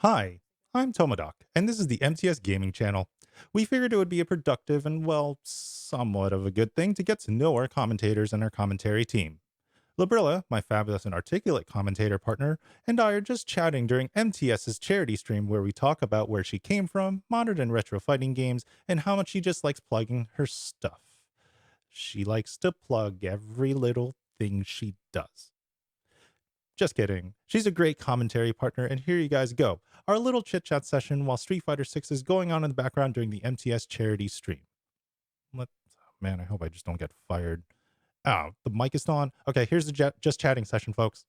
Hi, I'm Tomodoc, and this is the MTS Gaming Channel. We figured it would be a productive and, well, somewhat of a good thing to get to know our commentators and our commentary team. Lobrylla, my fabulous and articulate commentator partner, and I are just chatting during MTS's charity stream where we talk about where she came from, modern and retro fighting games, and how much she just likes plugging her stuff. She likes to plug every little thing she does. Just kidding. She's a great commentary partner, and here you guys go. Our little chit chat session while Street Fighter 6 is going on in the background during the MTS charity stream. Man, I hope I just don't get fired. Oh, the mic is on. Okay, here's the just chatting session, folks.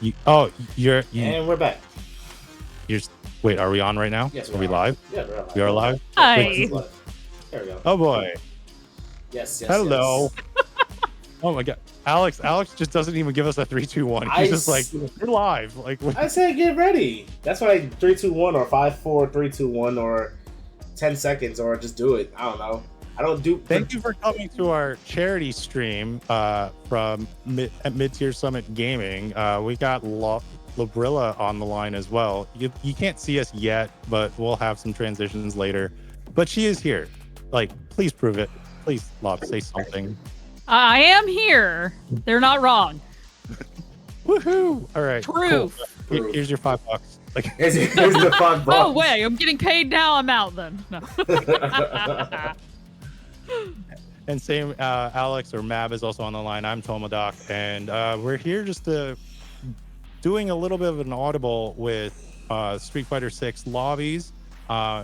And we're back. Wait, are we on right now? Yes, are we live? Yeah, we're live. We are live? Hi. Wait, there we go. oh boy. Yes. Hello. Yes. Oh my god. Alex just doesn't even give us a 3, 2, 1. He's just like, we're live. Like I said get ready. That's why 3, 2, 1 or 5, 4, 3, 2, 1 or 10 seconds or just do it. I don't know. I don't do Thank you for coming to our charity stream from Mid-Tier Summit Gaming. We got Lobrylla on the line as well. You can't see us yet, but we'll have some transitions later. But she is here. Like, please prove it. Please, Lob, say something. I am here. They're not wrong. Woohoo! All right. Proof. Cool. Here's your $5. Like, here's the $5. Oh wait, I'm getting paid now. I'm out then. No. And same, Alex or Mab is also on the line. I'm Tomodoc, and we're here just doing a little bit of an audible with Street Fighter 6 lobbies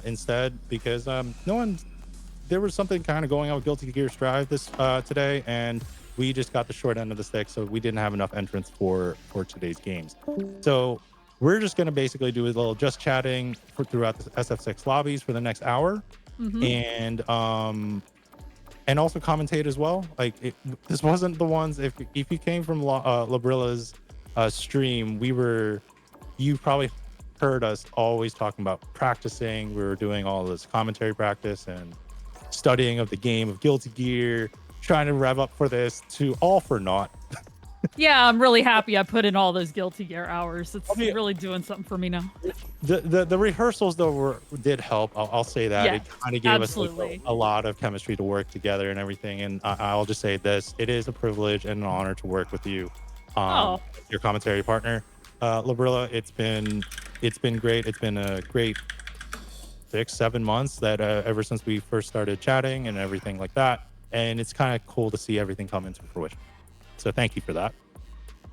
instead, because there was something kind of going on with Guilty Gear Strive this today, and we just got the short end of the stick, so we didn't have enough entrants for today's games. So we're just going to basically do a little just chatting throughout the SF6 lobbies for the next hour, and also commentate as well. Like, this wasn't the ones, if you came from Lobrylla's stream, you probably heard us always talking about practicing. We were doing all this commentary practice and studying of the game of Guilty Gear, trying to rev up for this, to all for naught. Yeah, I'm really happy I put in all those Guilty Gear hours. It's really doing something for me now. The rehearsals though did help. I'll say that. Yeah, it kind of gave us a lot of chemistry to work together and everything. And I'll just say this: it is a privilege and an honor to work with you, your commentary partner, Lobrylla. It's been great. It's been a great 6-7 months that ever since we first started chatting and everything like that. And it's kind of cool to see everything come into fruition. So thank you for that.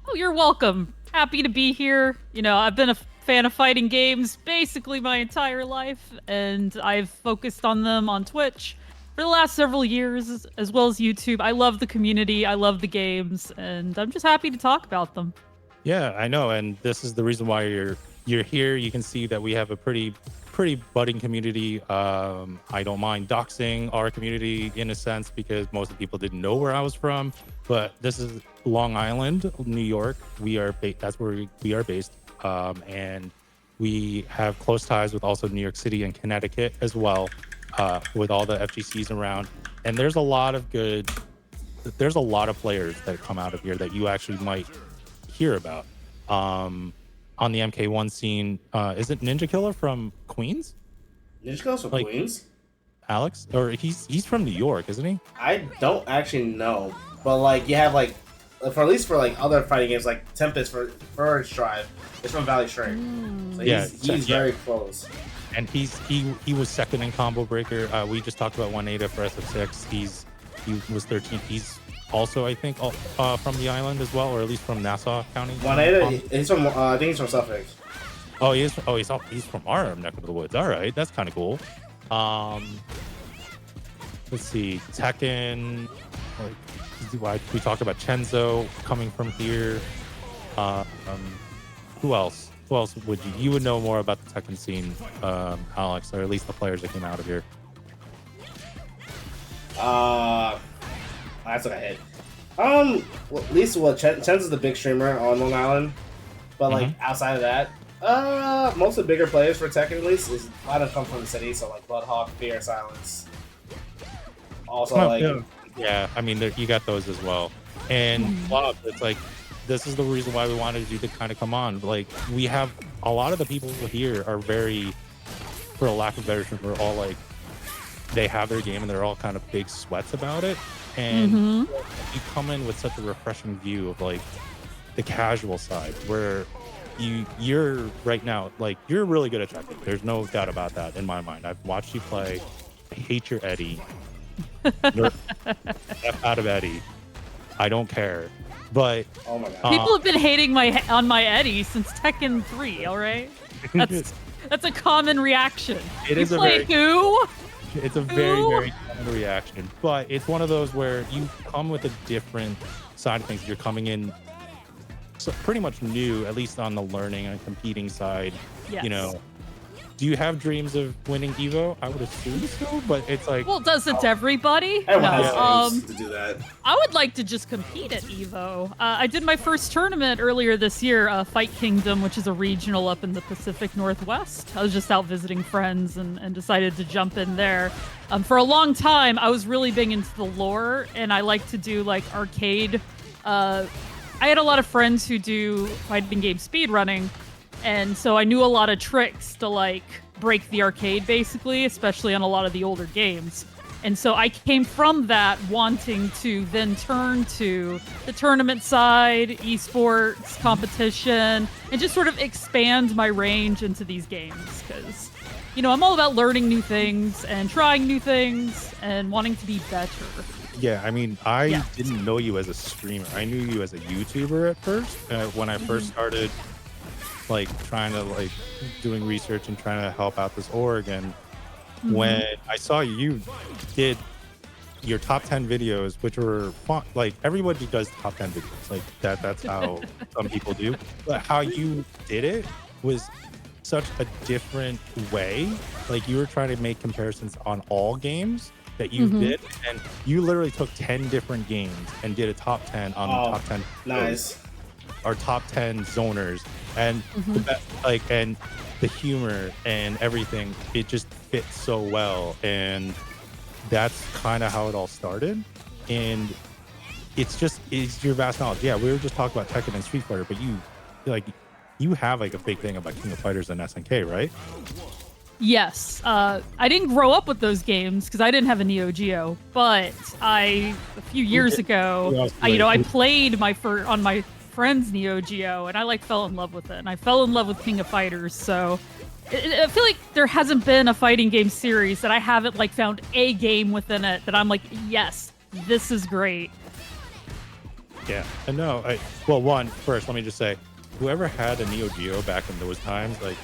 Oh, you're welcome. Happy to be here. You know, I've been a fan of fighting games basically my entire life, and I've focused on them on Twitch for the last several years, as well as YouTube. I love the community. I love the games, and I'm just happy to talk about them. Yeah, I know. And this is the reason why you're here. You can see that we have a pretty budding community. I don't mind doxing our community in a sense, because most of the people didn't know where I was from, but this is Long Island, New York. That's where we are based, and we have close ties with also New York City and Connecticut as well, with all the FGCs around. And there's a lot of players that come out of here that you actually might hear about. On the MK1 scene, is it Ninja Killer from Queens? Ninja Killer's from Queens? Alex? Or he's from New York, isn't he? I don't actually know. But like you have like at least for like other fighting games like Tempest for Strive, it's from Valley Strike. So he's very close. And he was second in Combo Breaker. We just talked about 1-8 for SF6. He was 13th. He's also, I think, from the island as well, or at least from Nassau County. 1-8, he's from I think he's from Suffolk. Oh, he's from our neck of the woods. All right, that's kind of cool. Let's see, Tekken. We talked about Chenzo coming from here. Who else? Who else would you would know more about the Tekken scene, Alex, or at least the players that came out of here? That's what I hit. Well, at least Chenzo's the big streamer on Long Island, but like outside of that, most of the bigger players for Tekken at least is a lot of come from the city, so like Bloodhawk, Fear, Silence. Also, yeah, I mean, you got those as well. And Bob, it's like, this is the reason why we wanted you to kind of come on. Like, we have a lot of the people here are very, for a lack of better term, we're all like, they have their game and they're all kind of big sweats about it. And you come in with such a refreshing view of like the casual side where you're right now, like, you're really good at Tekken. There's no doubt about that in my mind. I've watched you play. I hate your Eddie. F out of Eddie. I don't care. But oh my God. People have been hating on my Eddie since Tekken 3, all right? That's a common reaction. It is who? It's a very, very common reaction. But it's one of those where you come with a different side of things. You're coming in so pretty much new, at least on the learning and competing side. Yes. You know, do you have dreams of winning Evo? I would assume so, but it's like, well, doesn't everybody? Everyone has dreams to do that. I would like to just compete at Evo. I did my first tournament earlier this year, Fight Kingdom, which is a regional up in the Pacific Northwest. I was just out visiting friends and decided to jump in there. For a long time, I was really big into the lore, and I like to do like arcade. I had a lot of friends who do fighting game speedrunning, and so I knew a lot of tricks to like break the arcade, basically, especially on a lot of the older games. And so I came from that wanting to then turn to the tournament side, esports, competition, and just sort of expand my range into these games. Because, you know, I'm all about learning new things and trying new things and wanting to be better. yeah, I mean, I didn't know you as a streamer. I knew you as a YouTuber at first. When I first started, like, trying to, like, doing research and trying to help out this org. And when I saw you did your top 10 videos, which were fun, like, everybody does top 10 videos. Like, that's how some people do. But how you did it was such a different way. Like, you were trying to make comparisons on all games that you did, and you literally took 10 different games and did a top 10 on the top 10. Nice. Our top 10 zoners, and the best, like, and the humor and everything, it just fits so well. And that's kind of how it all started. And it's your vast knowledge. Yeah, we were just talking about Tekken and Street Fighter, but you have like a big thing about King of Fighters and SNK, right? Yes. I didn't grow up with those games because I didn't have a Neo Geo, but a few years ago, I played on my friend's Neo Geo, and I like fell in love with it. And I fell in love with King of Fighters. So I feel like there hasn't been a fighting game series that I haven't like found a game within it that I'm like, yes, this is great. Yeah. And no, first, let me just say, whoever had a Neo Geo back in those times, like,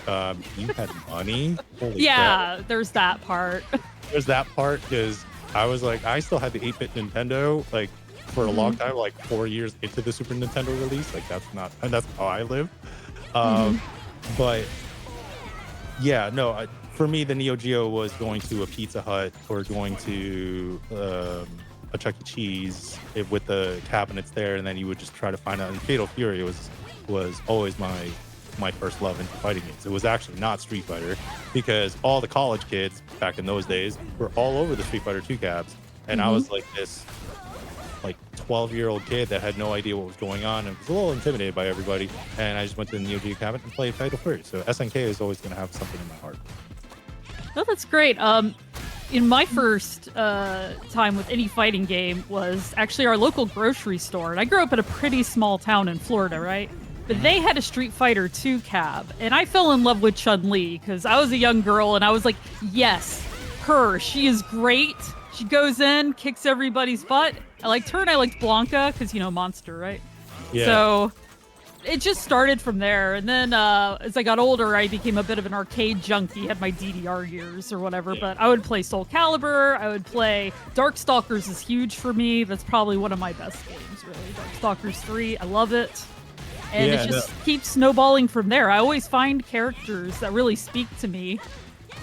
you had money. Holy crap. There's that part. There's that part, because I was like, I still had the 8-bit Nintendo, like, for a long time, like 4 years into the Super Nintendo release. Like, that's how I live. But yeah, no, for me, the Neo Geo was going to a Pizza Hut or going to a Chuck E. Cheese with the cabinets there, and then you would just try to find out. And Fatal Fury was always my first love into fighting games. It was actually not Street Fighter, because all the college kids back in those days were all over the Street Fighter 2 cabs, and I was like this 12-year-old kid that had no idea what was going on and was a little intimidated by everybody, and I just went to the Neo Geo cabinet and played Fatal Fury. So SNK is always going to have something in my heart. Oh, that's great. In my first time with any fighting game was actually our local grocery store. And I grew up in a pretty small town in Florida, right? But they had a Street Fighter 2 cab. And I fell in love with Chun-Li because I was a young girl and I was like, yes, her. She is great. She goes in, kicks everybody's butt. I liked her and I liked Blanca because, Monster, right? Yeah. So it just started from there. And then as I got older, I became a bit of an arcade junkie, had my DDR years or whatever. But I would play Soul Calibur. I would play Darkstalkers is huge for me. That's probably one of my best games, really. Darkstalkers 3, I love it. And it just keeps snowballing from there. I always find characters that really speak to me,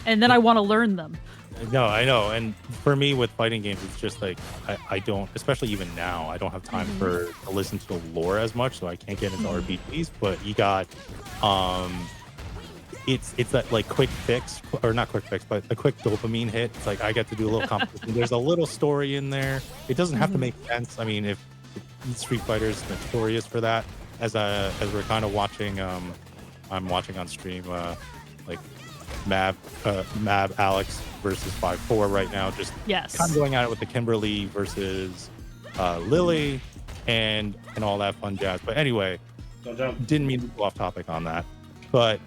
and then I want to learn them. No, I know. And for me with fighting games, it's just like, I don't, especially even now, I don't have time to listen to the lore as much, so I can't get into RPGs. But you got, it's that like quick fix, or not quick fix, but a quick dopamine hit. It's like I get to do a little competition. There's a little story in there. It doesn't have to make sense. I mean, if Street Fighter is notorious for that. As we're kind of watching, I'm watching on stream, like Mab Alex versus 5-4 right now. Just Yes. kind of going at it with the Kimberly versus Lily and all that fun jazz. But anyway, Don't jump. didn't mean to go off topic on that. But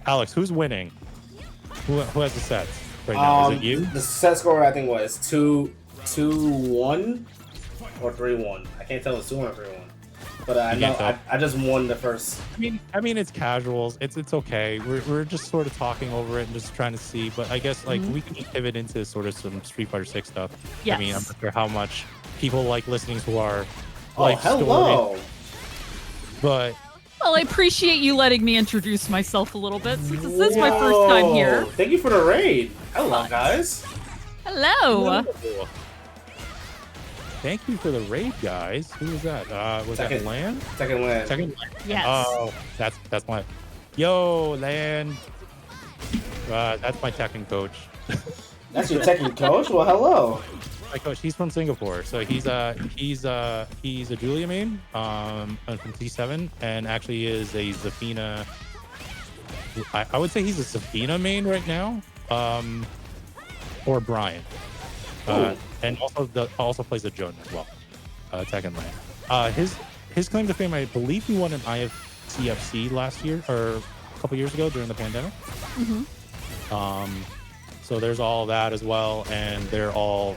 Alex, who's winning? Who has the sets right now? Is it you? The set score I think was 2-1 or 3-1. I can't tell if it's 2-1 or 3-1. But I know I just won the first. I mean, it's casuals. It's okay. We're just sort of talking over it and just trying to see. But I guess like we can pivot into sort of some Street Fighter 6 stuff. Yes. I mean, I'm not sure how much people like listening to our Oh, life hello. story. But Well, I appreciate you letting me introduce myself a little bit since this is my first time here. Thank you for the raid. Hello, guys. Hello. thank you for the raid, guys. Who was that? Was that Land? Second win. Second Land. Yes. Oh, that's my. Yo, Land. That's my Tekken coach. That's your Tekken coach? Well, hello. My coach, he's from Singapore, so he's a Julia main, from T7, and actually is a Zafina. I would say he's a Zafina main right now, or Brian, and also plays a Joan as well, Tekken Land. His claim to fame, I believe he won an IFCFC last year or a couple years ago during the pandemic. So there's all that as well, and they're all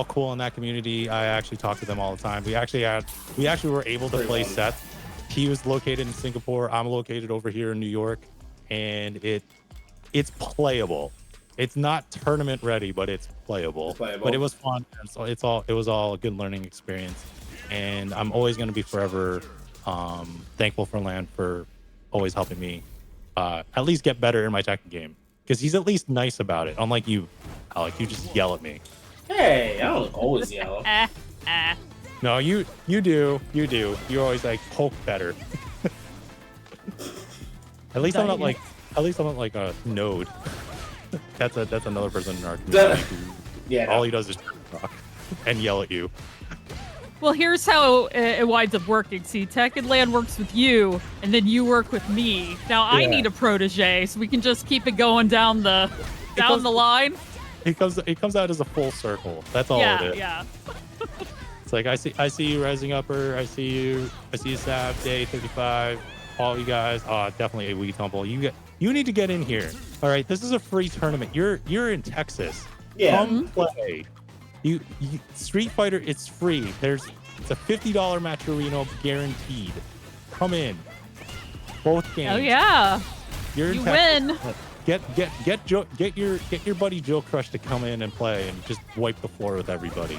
cool in that community. I actually talk to them all the time. We actually were able to play sets. He was located in Singapore. I'm located over here in New York, and it's playable. It's not tournament ready, but it's playable. But it was fun. And so it was all a good learning experience, and I'm always going to be forever thankful for Land for always helping me at least get better in my Tekken game, because he's at least nice about it. Unlike you, Alec, you just yell at me. Hey, I don't always yell. No, you do. You're always like poke better. At least I'm not like a Node. That's another person in our community who all he does is talk and yell at you. Well, here's how it winds up working. See, Tekken Land works with you, and then you work with me. Now I need a protege, so we can just keep it going down the line. It comes out as a full circle. That's all it is. Yeah. It's like I see you Rising Upper. I see you Sav, Day 35. All you guys. Definitely a Wii Tumble. You need to get in here. All right, this is a free tournament. You're in Texas. Yeah. Come play. You Street Fighter, it's free. It's a $50 Matcherino guaranteed. Come in. Both games. Oh yeah. You're in You Texas. win. Get your buddy Joe Crush to come in and play and just wipe the floor with everybody.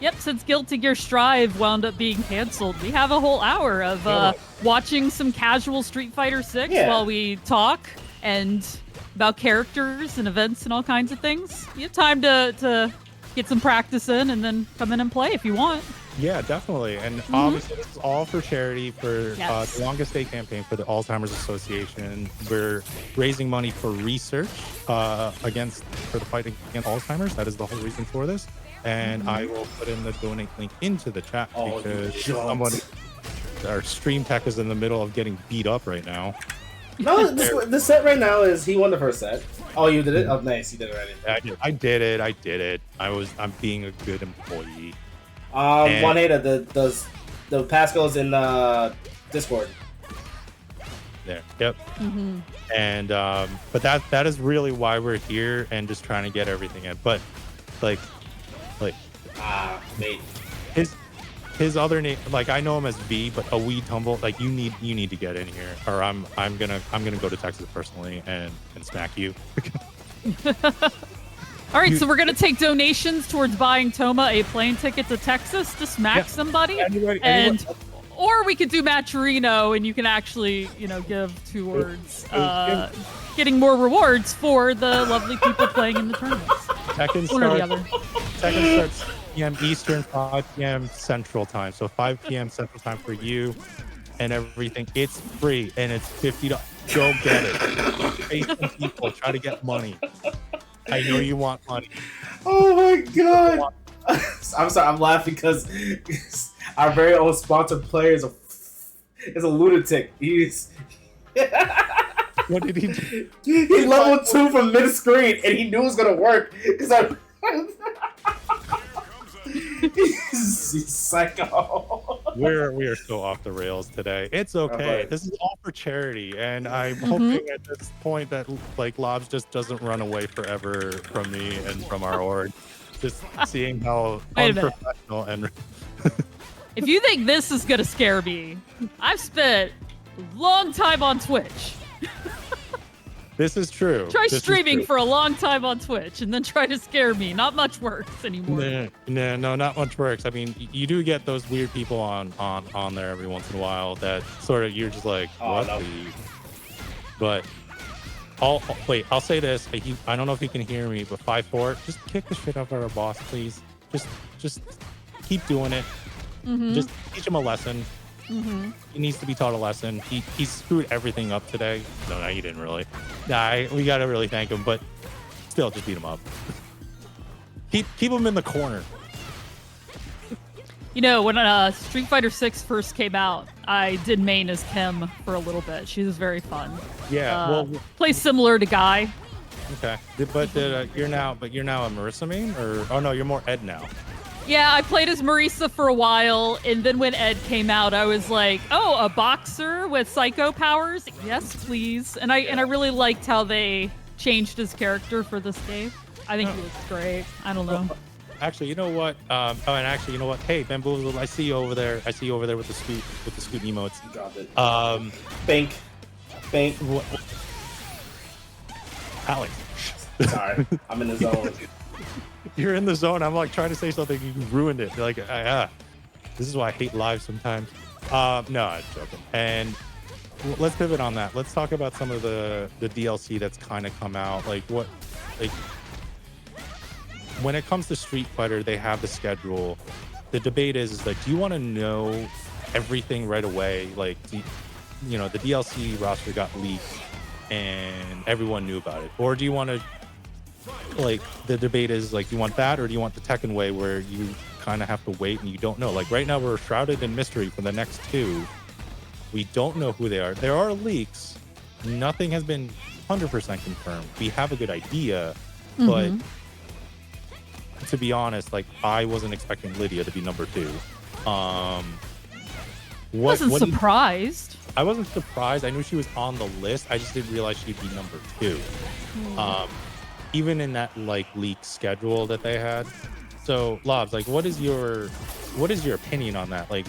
Yep, since Guilty Gear Strive wound up being canceled, we have a whole hour of watching some casual Street Fighter 6 while we talk and about characters and events and all kinds of things. You have time to get some practice in and then come in and play if you want. Yeah, definitely. And obviously this is all for charity for the Longest Day campaign for the Alzheimer's Association. We're raising money for research for the fight against Alzheimer's. That is the whole reason for this. And I will put in the donate link into the chat because our stream tech is in the middle of getting beat up right now. No, the set right now is he won the first set. Oh, you did it? Oh, nice, you did it already. I did it. I'm being a good employee. Juanita, the pass goes in Discord. There. Yep. And but that is really why we're here and just trying to get everything in. But like mate. His other name, like I know him as V, but a Wii Tumble, like you need to get in here, or I'm gonna go to Texas personally and smack you. All right, so we're gonna take donations towards buying Toma a plane ticket to Texas to smack somebody, or we could do Matcherino, and you can actually, give towards getting more rewards for the lovely people playing in the tournaments. Tekken starts 6 p.m. Eastern, 5 p.m. Central Time. So 5 p.m. Central Time for you and everything. It's free and it's $50. Go get it. Pay some people. Try to get money. I know you want money. Oh my god! I'm sorry, I'm laughing because our very own sponsored player is a lunatic. What did he do? He's level 2 from mid screen, and he knew it was gonna work. Because he's psycho. We are so off the rails today. It's okay. This is all for charity, and I'm hoping at this point that like Lobs just doesn't run away forever from me and from our org. Just seeing how unprofessional and. If you think this is gonna scare me, I've spent a long time on Twitch. This is true. Try streaming for a long time on Twitch and then try to scare me. Not much works anymore. No, not much works. I mean, you do get those weird people on there every once in a while that sort of you're just like, what? No. But I'll say this. I don't know if you can hear me, but 5-4, just kick the shit out of our boss, please. Just keep doing it. Just teach him a lesson. He needs to be taught a lesson. He screwed everything up today. No, he didn't really. Nah, we gotta really thank him, but still, just beat him up. keep him in the corner. You know, when Street Fighter 6 first came out, I did main as Kim for a little bit. She was very fun. Yeah, plays similar to Guy. Okay, but you're now a Marissa main, or oh no, you're more Ed now. Yeah, I played as Marisa for a while, and then when Ed came out, I was like, "Oh, a boxer with psycho powers? Yes, please!" And I really liked how they changed his character for this game. I think he looks great. I don't know. Actually, you know what? You know what? Hey, Bamboozle, I see you over there. I see you over there with the scoot emotes. You dropped it. Bank. What? Alex. Sorry, I'm in the zone. You're in the zone. I'm like trying to say something. You ruined it. You're like, this is why I hate live sometimes. No, I'm joking. And let's pivot on that. Let's talk about some of the DLC that's kind of come out. Like when it comes to Street Fighter, they have the schedule. The debate is like, do you want to know everything right away? Like, the DLC roster got leaked and everyone knew about it, or do you want to? Like, the debate is like, you want that, or do you want the Tekken way where you kind of have to wait and you don't know? Like right now, we're shrouded in mystery for the next two. We don't know who they are. There are leaks. Nothing has been 100% confirmed. We have a good idea, but to be honest, like I wasn't expecting Lydia to be number 2. Wasn't surprised. I wasn't surprised. I knew she was on the list. I just didn't realize she'd be number 2. Even in that like leak schedule that they had. So Lobs, like, what is your opinion on that? Like,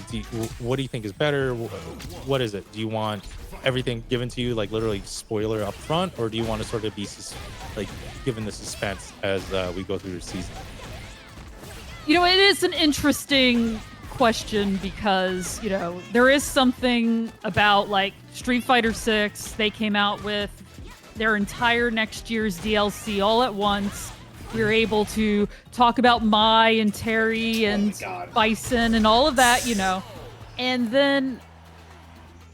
what do you think is better? What is it? Do you want everything given to you, like literally spoiler up front, or do you want to sort of be like given the suspense as we go through the season? You know, it is an interesting question because, you know, there is something about like Street Fighter 6. They came out with their entire next year's DLC all at once. We were able to talk about Mai and Terry and Bison and all of that, you know. And then,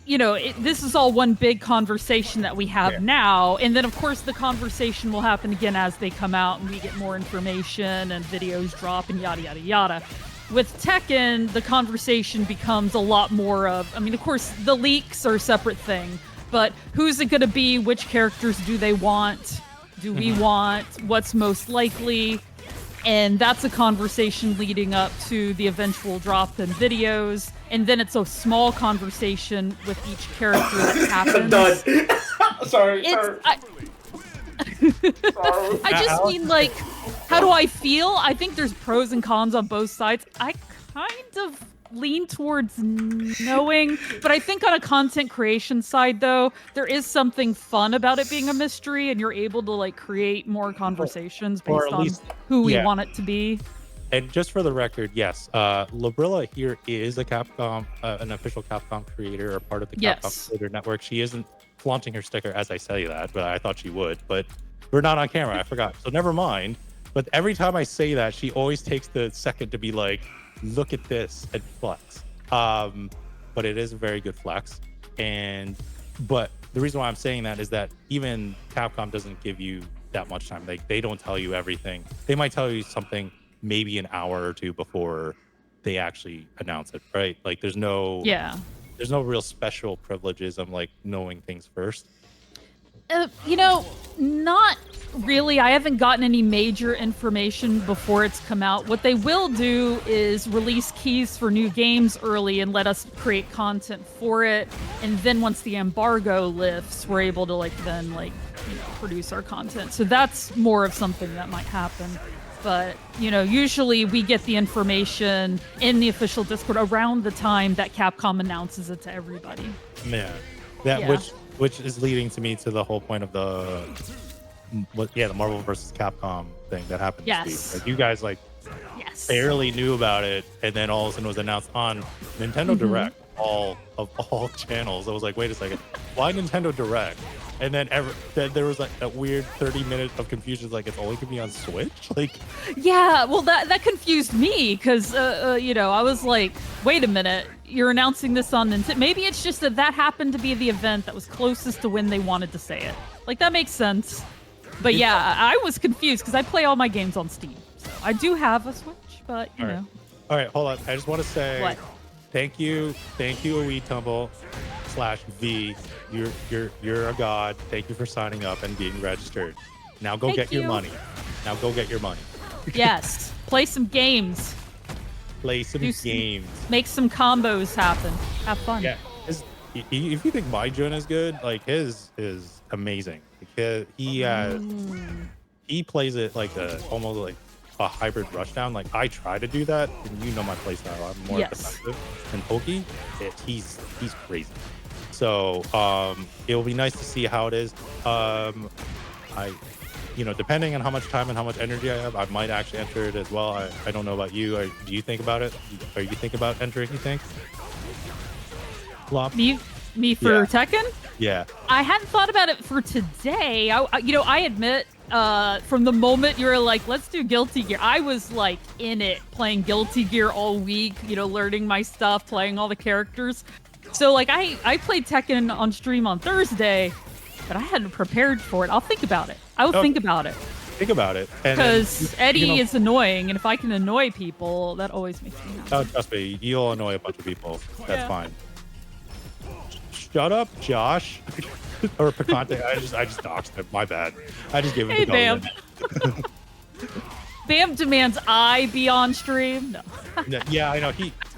you know, this is all one big conversation that we have now. And then, of course, the conversation will happen again as they come out and we get more information and videos drop and yada, yada, yada. With Tekken, the conversation becomes a lot more of, I mean, of course, the leaks are a separate thing. But who's it going to be? Which characters do they want? Do we want? What's most likely? And that's a conversation leading up to the eventual drop in videos. And then it's a small conversation with each character that happens. I'm done. Sorry. I just mean, like, how do I feel? I think there's pros and cons on both sides. I kind of lean towards knowing, but I think on a content creation side, though, there is something fun about it being a mystery, and you're able to like create more conversations based on who we want it to be. And just for the record, yes, Lobrylla here is a Capcom, an official Capcom creator or part of the Capcom creator network. She isn't flaunting her sticker as I say that, but I thought she would. But we're not on camera. I forgot, so never mind. But every time I say that, she always takes the second to be like, look at this and flex. But it is a very good flex. But the reason why I'm saying that is that even Capcom doesn't give you that much time. Like, they don't tell you everything. They might tell you something maybe an hour or two before they actually announce it, right? Like there's no Yeah. real special privileges of like knowing things first. Not really. I haven't gotten any major information before it's come out. What they will do is release keys for new games early and let us create content for it. And then once the embargo lifts, we're able to produce our content. So that's more of something that might happen. But, usually we get the information in the official Discord around the time that Capcom announces it to everybody. Yeah. Which is leading to me to the whole point of the Marvel versus Capcom thing that happened this Yes. week. Like you guys Yes. barely knew about it, and then all of a sudden it was announced on Nintendo Direct, all channels. I was like, wait a second, why Nintendo Direct? And then there was like a weird 30 minutes of confusion, like it's only gonna be on Switch. Like, Yeah, well, that confused me because, I was like, wait a minute, you're announcing this on Nintendo. Maybe it's just that happened to be the event that was closest to when they wanted to say it. Like, that makes sense. But yeah, I was confused because I play all my games on Steam. So I do have a Switch, but, you know. All right, hold on. I just want to say What? thank you, /V. You're a god. Thank you for signing up and being registered. Now go Thank get your you. money. Now go get your money. Yes, play some games. Play some games. Make some combos happen. Have fun. Yeah. If you think my Jun is good, like his is amazing. Because he plays it like almost like a hybrid rushdown. Like I try to do that, and my playstyle. I'm more defensive than pokey. He's crazy. So it'll be nice to see how it is. Depending on how much time and how much energy I have, I might actually enter it as well. I don't know about you. Do you think about it? Are you thinking about entering, you think? Flop? Me for Tekken? Yeah. I hadn't thought about it for today. I admit, from the moment you were like, let's do Guilty Gear, I was like in it, playing Guilty Gear all week, learning my stuff, playing all the characters. So like I played Tekken on stream on Thursday, but I hadn't prepared for it. I'll think about it. I will think about it. Think about it. Because Eddie is annoying, and if I can annoy people, that always makes me happy. Oh, trust me, you'll annoy a bunch of people. That's fine. Shut up, Josh. Or Picante. I just doxed him. My bad. I just gave him the Bam. Bam demands I be on stream. No. Yeah, I know.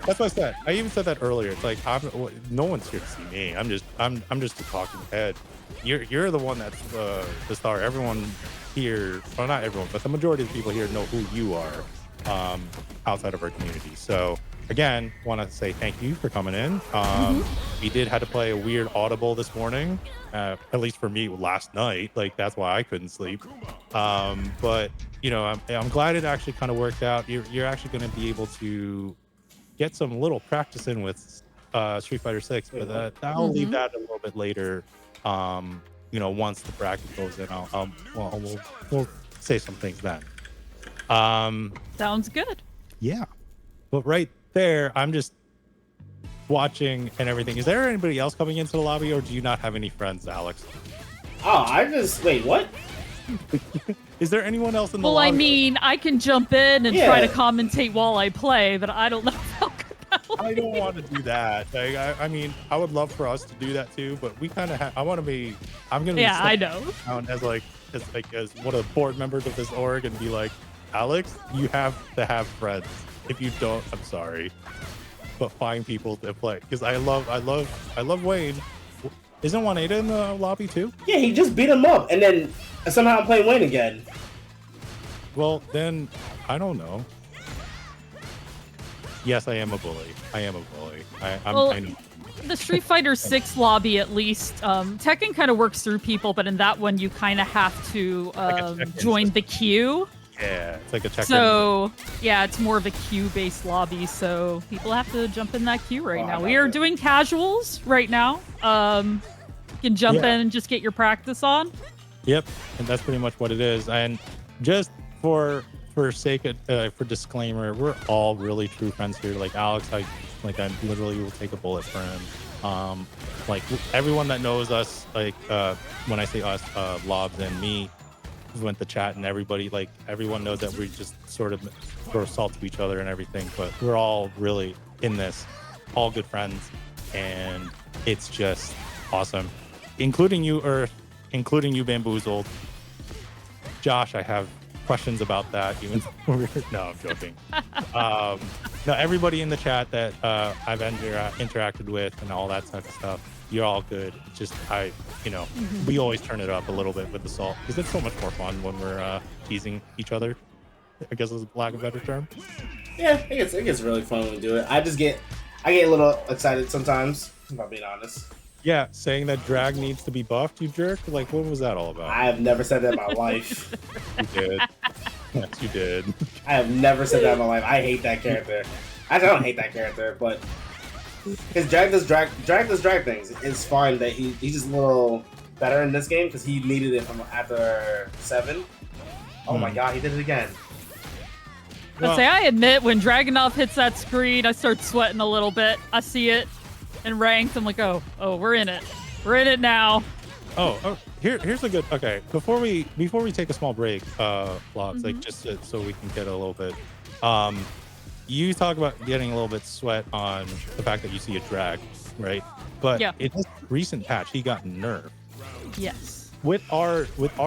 That's what I said. I even said that earlier. It's like no one's here to see me. I'm just a talking head. You're the one that's the star. Everyone here, well, not everyone, but the majority of the people here know who you are outside of our community. So again, want to say thank you for coming in. We did have to play a weird audible this morning, at least for me last night. Like that's why I couldn't sleep. But I'm glad it actually kind of worked out. You're actually going to be able to get some little practice in with Street Fighter 6, but I'll leave that a little bit later. Once the bracket goes in, we'll say some things then. Sounds good. Yeah, but right there, I'm just watching and everything. Is there anybody else coming into the lobby, or do you not have any friends, Alex? Wait, what? Is there anyone else in the lobby? Well, I mean, I can jump in and try to commentate while I play, but I don't know how good that will I don't want to do that. Like, I mean, I would love for us to do that too, but we kind of have. I'm gonna be. Yeah, I know. As one of the board members of this org, and be like, Alex, you have to have friends. If you don't, I'm sorry, but find people to play because I love Wayne. Isn't Juanita in the lobby too? Yeah, he just beat him up, and then somehow I'm playing Wayne again. Well, then I don't know. Yes, I am a bully. I know. The Street Fighter 6 lobby, at least, Tekken kind of works through people, but in that one, you kind of have to join the queue. Yeah, it's like a check-in. So, yeah, it's more of a queue-based lobby, so people have to jump in that queue right now. We are doing casuals right now. You can jump in and just get your practice on. Yep, and that's pretty much what it is. And just for sake of for disclaimer, we're all really true friends here. Like Alex, I literally will take a bullet for him. Like everyone that knows us, like when I say us, Lobs and me, went to chat, and everyone knows that we just sort of throw salt to each other and everything, but we're all really in this, all good friends, and it's just awesome, including you, Earth, including you, Bamboozled. Josh, I have questions about that. Even no, I'm joking. No, everybody in the chat that I've interacted with and all that type of stuff, you're all good. It's just we always turn it up a little bit with the salt because it's so much more fun when we're teasing each other, I guess is lack of a better term. Yeah, it gets really fun when we do it. I get a little excited sometimes, if I'm being honest. Yeah, saying that Drag needs to be buffed, you jerk. Like, what was that all about? I have never said that in my life. You did. Yes, you did. I have never said that in my life. I hate that character. I don't hate that character, but his drag does drag things. It's fine that he's just a little better in this game because he needed it from after 7. Oh my god, he did it again. Well, I admit when Dragunov hits that screen, I start sweating a little bit. I see it in ranked. I'm like, oh, we're in it. We're in it now. Here's a good. Okay, before we take a small break, vlogs, like just so we can get a little bit. You talk about getting a little bit sweat on the fact that you see a drag, right? But in this recent patch, he got nerfed. Yes. With our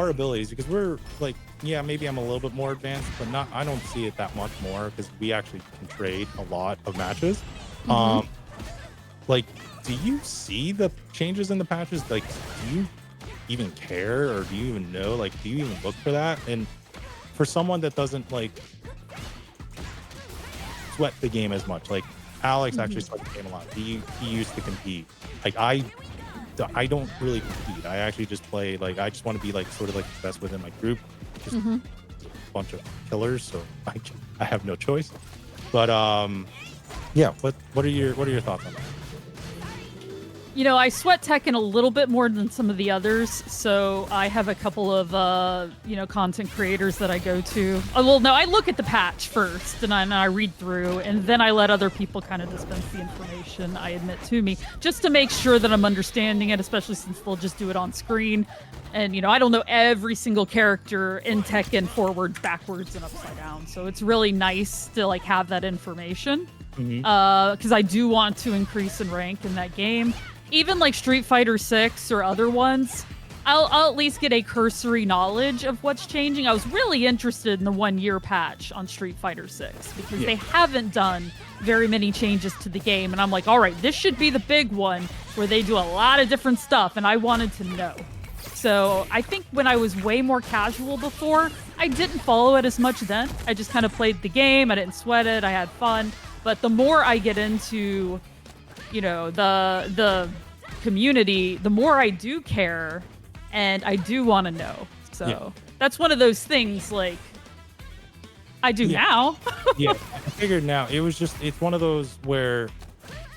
abilities, because we're like, yeah, maybe I'm a little bit more advanced, but not. I don't see it that much more because we actually can trade a lot of matches. Like, do you see the changes in the patches? Like, do you even care, or do you even know? Like, do you even look for that? And for someone that doesn't like sweat the game as much, like Alex actually sweat the game a lot. He used to compete. Like I don't really compete. I actually just play. Like I just want to be like sort of like the best within my group. Just a bunch of killers, so I have no choice. But yeah. What are your thoughts on that? You know, I sweat Tekken a little bit more than some of the others, so I have a couple of, content creators that I go to. I look at the patch first, and I read through, and then I let other people kind of dispense the information, I admit, to me, just to make sure that I'm understanding it, especially since they'll just do it on screen. And, I don't know every single character in Tekken forwards, backwards, and upside down, so it's really nice to, like, have that information, because I do want to increase in rank in that game. Even like Street Fighter 6 or other ones, I'll at least get a cursory knowledge of what's changing. I was really interested in the 1-year patch on Street Fighter 6 because they haven't done very many changes to the game. And I'm like, all right, this should be the big one where they do a lot of different stuff. And I wanted to know. So I think when I was way more casual before, I didn't follow it as much then. I just kind of played the game. I didn't sweat it. I had fun. But the more I get into the community, the more I do care and I do want to know. So that's one of those things, like, I do now. I figured now. It's one of those where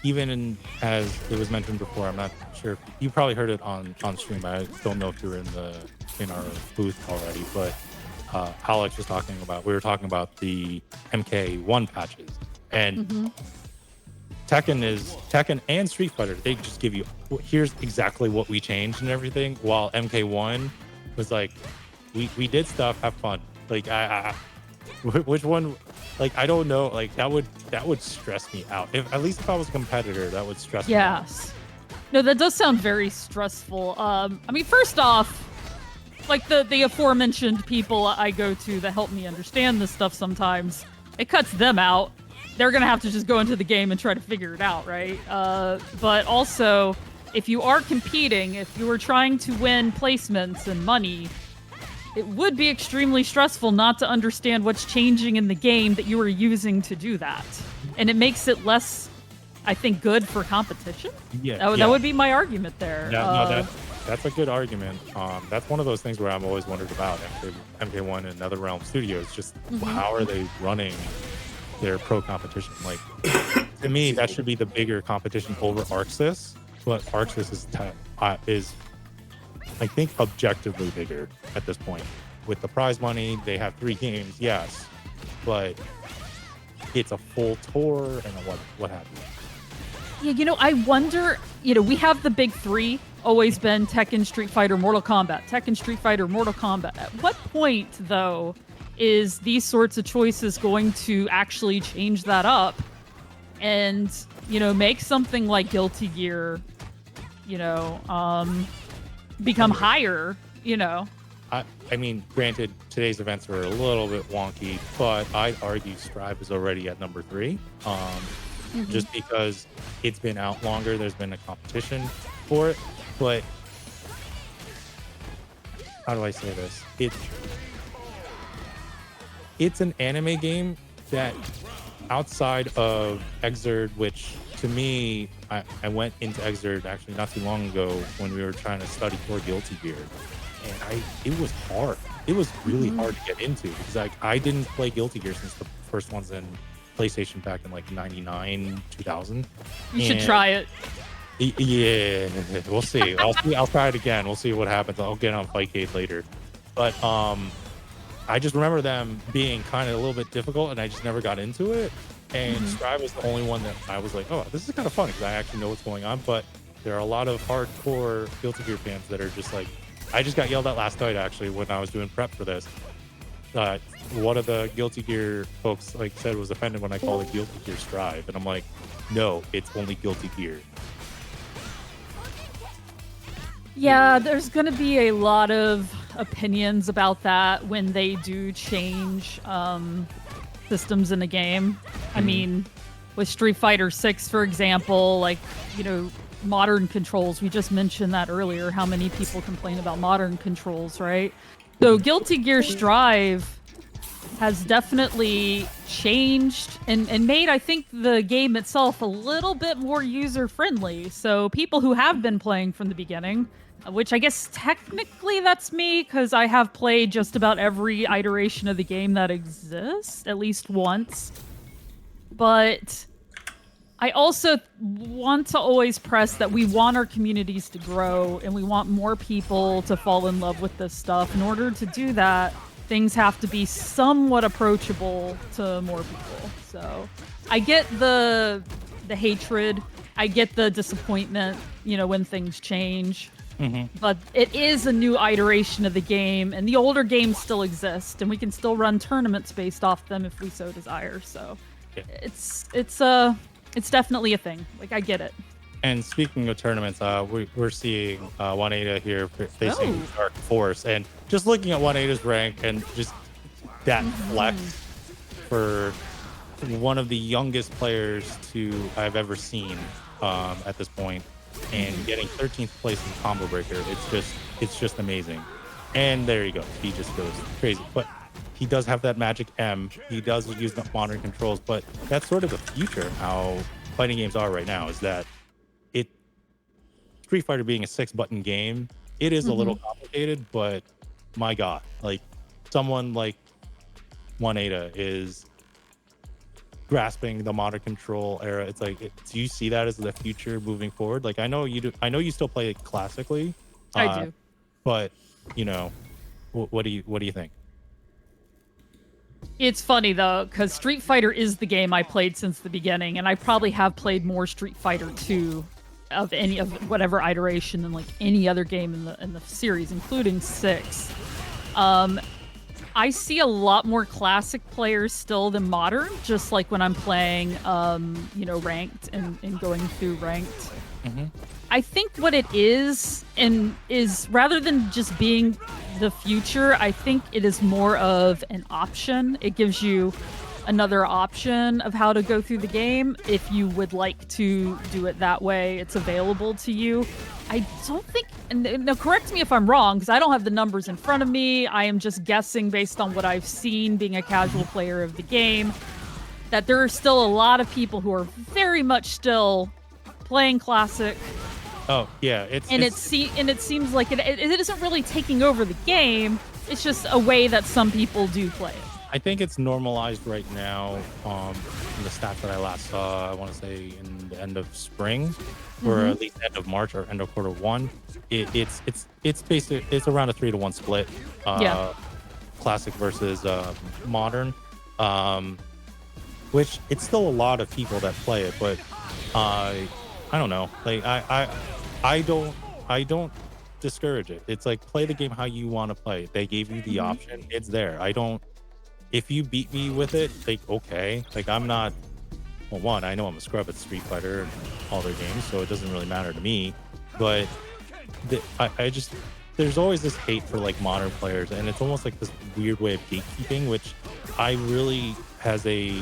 even as it was mentioned before, I'm not sure, you probably heard it on stream. I don't know if you were in our booth already, but Alex was we were talking about the MK1 patches, and Tekken and Street Fighter, they just give you, here's exactly what we changed and everything, while MK1 was like, we did stuff, have fun. Like which one, like I don't know, like that would stress me out. At least if I was a competitor, that would stress me out. Yes. No, that does sound very stressful. I mean, first off, like the aforementioned people I go to that help me understand this stuff sometimes, it cuts them out. They're going to have to just go into the game and try to figure it out, right? But also, if you are competing, if you are trying to win placements and money, it would be extremely stressful not to understand what's changing in the game that you are using to do that. And it makes it less, I think, good for competition. That would be my argument there. That's a good argument. That's one of those things where I'm always wondered about MK1 and NetherRealm Studios. Just how are they running their pro competition? Like, to me, that should be the bigger competition over ArcSys, but ArcSys is I think objectively bigger at this point. With the prize money, they have 3 games, yes, but it's a full tour and what have you. Yeah, I wonder, we have the big 3 always been Tekken, Street Fighter, Mortal Kombat, Tekken, Street Fighter, Mortal Kombat. At what point, though, is these sorts of choices going to actually change that up and, make something like Guilty Gear, become higher, I mean, granted, today's events are a little bit wonky, but I'd argue Strive is already at number 3. Just because it's been out longer, there's been a competition for it. But how do I say this? It's an anime game that, outside of Xrd, which to me, I went into Xrd actually not too long ago when we were trying to study for Guilty Gear, and it was hard. It was really hard to get into because I didn't play Guilty Gear since the first ones in PlayStation back in like 99, 2000. You should try it. Yeah, we'll see. I'll try it again. We'll see what happens. I'll get on Fightcade later. But I just remember them being kind of a little bit difficult, and I just never got into it. And Strive was the only one that I was like, oh, this is kind of fun because I actually know what's going on. But there are a lot of hardcore Guilty Gear fans that are just like, I just got yelled at last night actually when I was doing prep for this. One of the Guilty Gear folks said was offended when I called it Guilty Gear Strive, and I'm like, no, it's only Guilty Gear. Yeah, there's going to be a lot of opinions about that when they do change systems in a game. I mean, with Street Fighter 6, for example, modern controls. We just mentioned that earlier, how many people complain about modern controls, right? So Guilty Gear Strive has definitely changed and made, I think, the game itself a little bit more user-friendly. So people who have been playing from the beginning, which I guess technically that's me, because I have played just about every iteration of the game that exists, at least once. But I also want to always press that we want our communities to grow and we want more people to fall in love with this stuff. In order to do that, things have to be somewhat approachable to more people. So I get the hatred. I get the disappointment, when things change. But it is a new iteration of the game, and the older games still exist, and we can still run tournaments based off them if we so desire. So yeah. It's definitely a thing. I get it. And speaking of tournaments, we're seeing Juanita here facing Dark Force, and just looking at Juanita's rank and just that flex for one of the youngest players I've ever seen at this point, and getting 13th place in Combo Breaker, it's just amazing. And there you go, he just goes crazy. But he does have that magic M. He does use the modern controls, but that's sort of the future of how fighting games are right now, is that Street Fighter being a 6-button game, it is a little complicated, but my God, someone like Juanita is grasping the modern control era. It's do you see that as the future moving forward? I know you do. I know you still play it classically. I do. But what do you think? It's funny though, because Street Fighter is the game I played since the beginning, and I probably have played more Street Fighter 2 of any of whatever iteration than any other game in the series, including 6. I see a lot more classic players still than modern, just like when I'm playing, ranked and going through ranked. I think what it is rather than just being the future, I think it is more of an option. It gives you another option of how to go through the game. If you would like to do it that way, it's available to you. I don't think, and now correct me if I'm wrong, because I don't have the numbers in front of me. I am just guessing based on what I've seen being a casual player of the game, that there are still a lot of people who are very much still playing classic. Oh yeah, it seems like it isn't really taking over the game. It's just a way that some people do play it. I think it's normalized right now. From the stats that I last saw, I want to say in the end of spring, or at least end of March or end of quarter one. It's basically it's around a 3-to-1 split. Classic versus modern, which it's still a lot of people that play it, but I don't know. I don't don't discourage it. It's like, play the game how you want to play. They gave you the option. It's there. I don't. If you beat me with it, like, okay. Like, I'm not. Well, one, I know I'm a scrub at Street Fighter and all their games, so it doesn't really matter to me. But I just, there's always this hate for like modern players, and it's almost like this weird way of gatekeeping, which I really, as a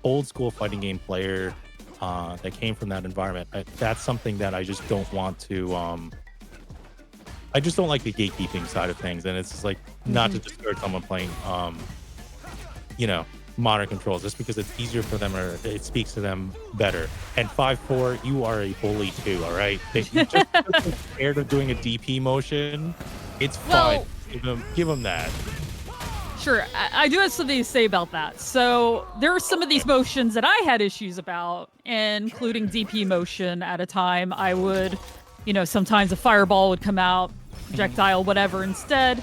old school fighting game player that came from that environment, that's something that I just don't want to. I just don't like the gatekeeping side of things, and it's just like, not to discourage someone playing, you know, modern controls, just because it's easier for them or it speaks to them better. And 5-4, you are a bully too, all right? You just scared of doing a DP motion. It's fine. Give them that. Sure, I do have something to say about that. So there are some of these motions that I had issues about, including DP motion. At a time, I would, you know, sometimes a fireball would come out, projectile, whatever. Instead,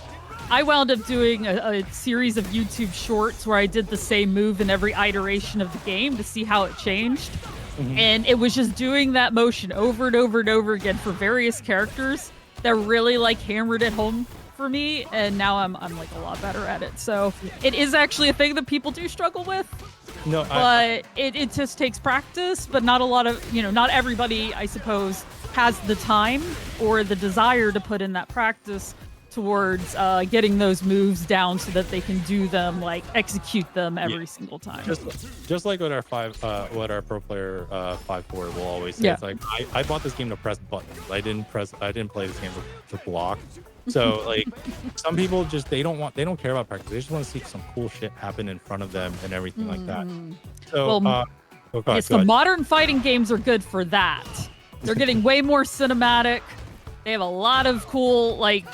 I wound up doing a series of YouTube shorts where I did the same move in every iteration of the game to see how it changed. And it was just doing that motion over and over and over again for various characters that really like hammered it home for me. And now I'm like a lot better at it. So it is actually a thing that people do struggle with. No, but it just takes practice, but not a lot of, you know, not everybody, I suppose, has the time or the desire to put in that practice towards getting those moves down so that they can do them, like execute them every single time. Just like what our pro player 5-4 will always say. It's like, I bought this game to press buttons. I didn't play this game to block. So like, some people just, they don't care about practice. They just want to see some cool shit happen in front of them and everything like that. So the modern fighting games are good for that. They're getting way more cinematic. They have a lot of cool, like,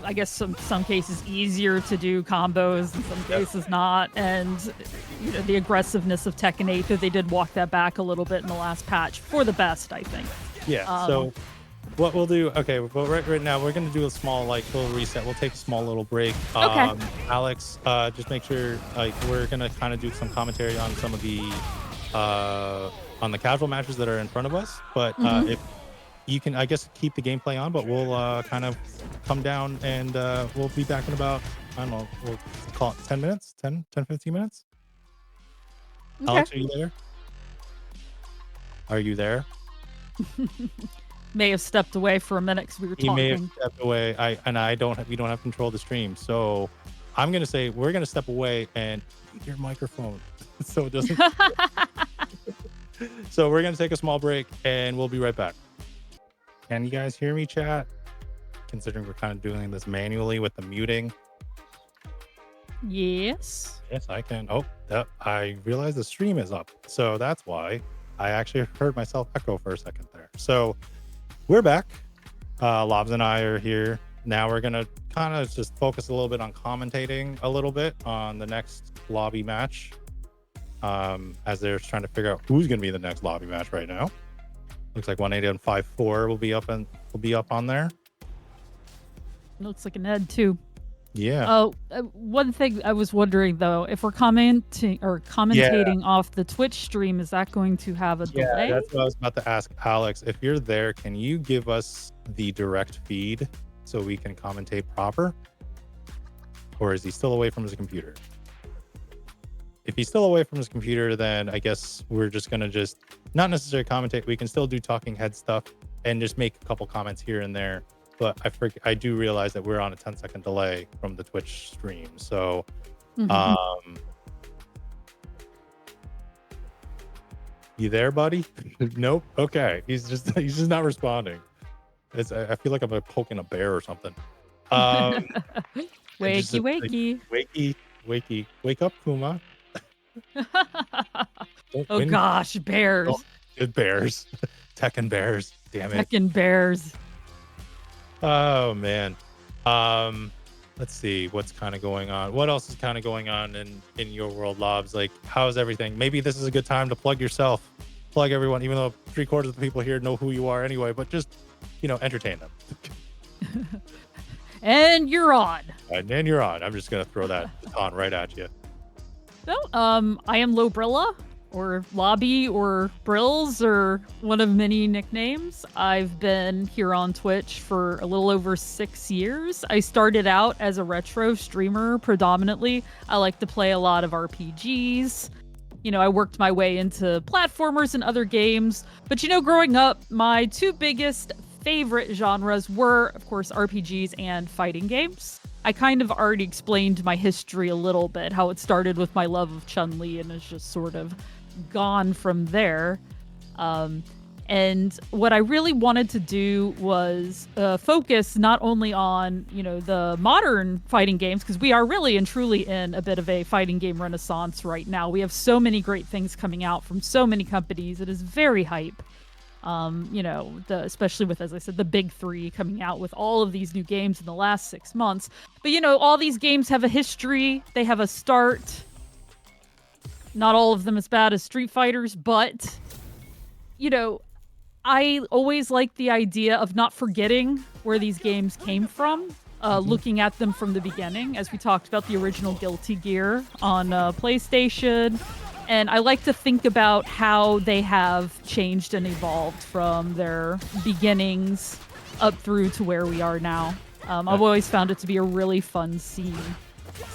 I guess some cases easier to do combos, in some cases not, and you know, the aggressiveness of Tekken 8, that they did walk that back a little bit in the last patch for the best, I think. Yeah. So what we'll do, okay, well, right now we're gonna do a small like little reset. We'll take a small little break. Okay. Alex, just make sure like we're gonna kind of do some commentary on some of the on the casual matches that are in front of us, but if you can, I guess, keep the gameplay on, but we'll kind of come down and we'll be back in about, I don't know, we'll call it 10 minutes, 15 minutes. Okay. Alex, are you there? Are you there? May have stepped away for a minute because we were talking. He may have stepped away. We don't have control of the stream. So I'm going to say, we're going to step away and mute your microphone so it doesn't. So we're going to take a small break and we'll be right back. Can you guys hear me, chat? Considering we're kind of doing this manually with the muting. Yes. Yes, I can. Oh, I realize the stream is up. So that's why I actually heard myself echo for a second there. So we're back. Lobs and I are here. Now we're going to kind of just focus a little bit on commentating a little bit on the next lobby match. As they're trying to figure out who's going to be the next lobby match right now. Looks like 180 and 5-4 will be up on there. Looks like an Ed too. Yeah. Oh, one thing I was wondering though, if we're commentating off the Twitch stream, is that going to have a delay? Yeah, that's what I was about to ask Alex. If you're there, can you give us the direct feed so we can commentate proper? Or is he still away from his computer? If he's still away from his computer, then I guess we're just going to not necessarily commentate. We can still do talking head stuff and just make a couple comments here and there. But I do realize that we're on a 10-second delay from the Twitch stream. So, you there, buddy? Nope. Okay. He's just not responding. I feel like I'm poking a bear or something. Wakey. Wake up, Kuma. Oh gosh, bears. Bears. Tekken bears. Damn it. Tekken bears. Oh man. Let's see what's kind of going on. What else is kind of going on in your world, Lobs? Like, how's everything? Maybe this is a good time to plug yourself. Plug everyone, even though 3/4 of the people here know who you are anyway, but just, entertain them. And you're on. And you're on. I'm just gonna throw that baton right at you. So, I am Lobrylla. or Lobby or Brills or one of many nicknames. I've been here on Twitch for a little over 6 years. I started out as a retro streamer predominantly. I like to play a lot of RPGs. You know, I worked my way into platformers and other games. But you know, growing up, my two biggest favorite genres were, of course, RPGs and fighting games. I kind of already explained my history a little bit, how it started with my love of Chun-Li and has just sort of gone from there. And what I really wanted to do was focus not only on, you know, the modern fighting games, because we are really and truly in a bit of a fighting game renaissance right now. We have so many great things coming out from so many companies. It is very hype. You know, especially with, as I said, the big three coming out with all of these new games in the last 6 months. But, you know, all these games have a history. They have a start. Not all of them as bad as Street Fighters, but, you know, I always like the idea of not forgetting where these games came from, looking at them from the beginning, as we talked about the original Guilty Gear on PlayStation. And I like to think about how they have changed and evolved from their beginnings up through to where we are now. I've always found it to be a really fun scene.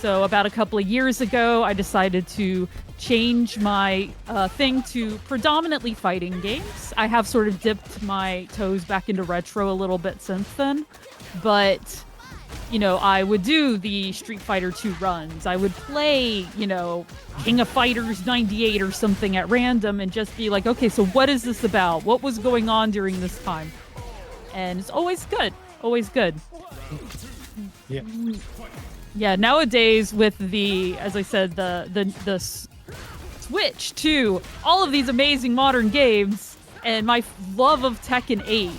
So about a couple of years ago, I decided to change my thing to predominantly fighting games. I have sort of dipped my toes back into retro a little bit since then. But, you know, I would do the Street Fighter 2 runs. I would play, you know, King of Fighters 98 or something at random and just be like, okay, so what is this about? What was going on during this time? And it's always good. Always good. Yeah. Yeah, nowadays with the, as I said, the switch to all of these amazing modern games and my love of Tekken 8,